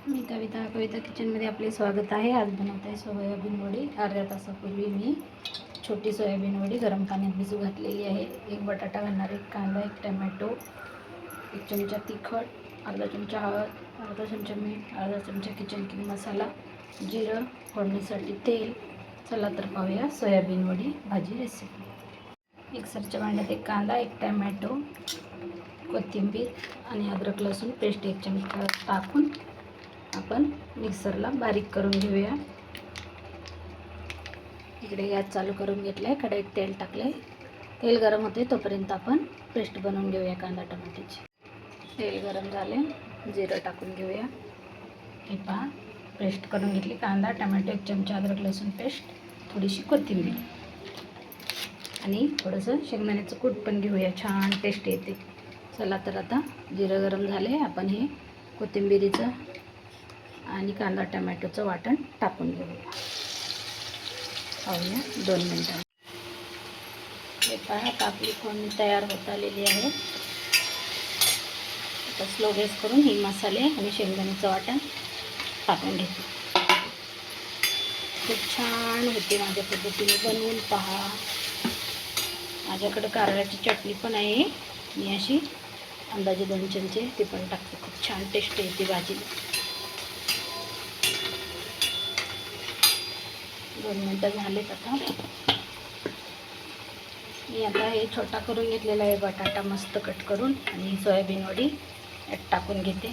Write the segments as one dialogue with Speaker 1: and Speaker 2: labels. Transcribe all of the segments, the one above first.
Speaker 1: मी कविता किचनमध्ये आपले स्वागत आहे। आज बनवत आहे सोयाबीन वडी। अर्ध्या तासापूर्वी मी छोटी सोयाबीन वडी गरम पाण्यात भिजू घातलेली आहे। एक बटाटा घालणार, एक कांदा, एक टमॅटो, एक चमचा तिखट, अर्धा चमचा हळद, अर्धा चमचा मीठ, अर्धा चमचा किचन किंग मसाला, जिरं, फोडणीसाठी तेल। चला तर पाहूया सोयाबीन वडी भाजी रेसिपी। मिक्सरच्या भांड्यात एक कांदा, एक टमॅटो, कोथिंबीर आणि अद्रक लसूण पेस्ट एक चमचा टाकून आपण मिक्सरला बारीक करून घेऊया। इकडे गॅस चालू करून घेतलाय, कढईत तेल टाकले, तेल गरम होते तोपर्यंत आपण पेस्ट बनवून घेऊया कांदा टमाट्याची। तेल गरम झाले, जिरं टाकून घेऊया। हे पहा पेस्ट करून घेतली, कांदा टमाटो, एक चमचा अद्रक लसूण पेस्ट, थोडीशी कोथिंबीर आणि थोडंसं शेंगदाण्याचं कूट पण घेऊया, छान टेस्ट येते। चला तर आता जिरं गरम झाले, आपण हे कोथिंबीरीचं आणि कांदा टमॅटोचं वाटण टाकून घेऊया। पाहूया 2 मिनिटांनी। हे पहा आपली फोडणी तयार होत आलेली आहे। आता स्लो गॅस करून ही मसाले आणि शेंगदाण्याचं वाटण टाकून घेते। खूप छान होते, माझ्या पद्धतीने बनवून पहा। माझ्याकडे कारळ्याची चटणी पण आहे, मी अशी अंदाजे 2 चमचे ते पण टाकते, खूप छान टेस्ट येते भाजीला। 2 मिनिटं झालेत। आता मी हे छोटा करून घेतलेला आहे बटाटा मस्त कट करून, आणि सोयाबीन वडी यात टाकून घेते।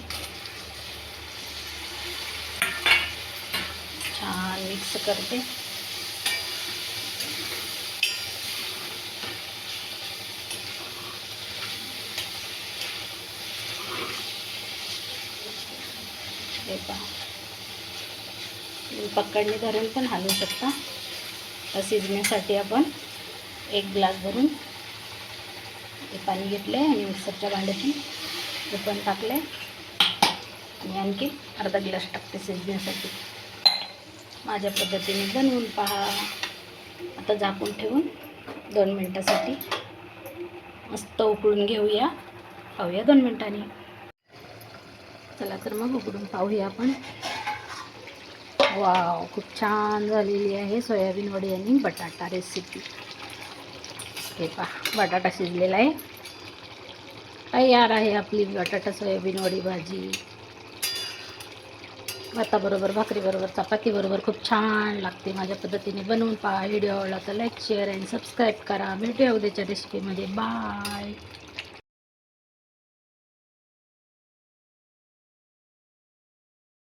Speaker 1: छान मिक्स करते। हे पहा, पकडणी धरून पण हलवू शकता। तर शिजण्यासाठी आपण 1 ग्लास भरून पाणी घेतले आणि मिक्सरच्या भांड्यातून ते पण टाकले आणि आणखी अर्धा ग्लास टाकते शिजण्यासाठी। माझ्या पद्धतीने बनवून पहा। आता झाकून ठेवून 2 मिनिटासाठी मस्त उकळून घेऊया, पाहूया 2 मिनिटांनी। चला तर मग उघडून पाहूया आपण। वाव, खूप छान झालेली आहे सोयाबीन वडी आणि बटाटा रेसिपी। हे पहा बटाटा शिजलेला आहे, तयार आहे आपली बटाटा सोयाबीन वडी भाजी। भाताबरोबर, भाकरीबरोबर, चपातीबरोबर खूप छान लागते। माझ्या पद्धतीने बनवून पहा। व्हिडिओ आवडला तर लाईक शेअर आणि सबस्क्राईब करा। भेटूया उद्याच्या रेसिपीमध्ये। बाय।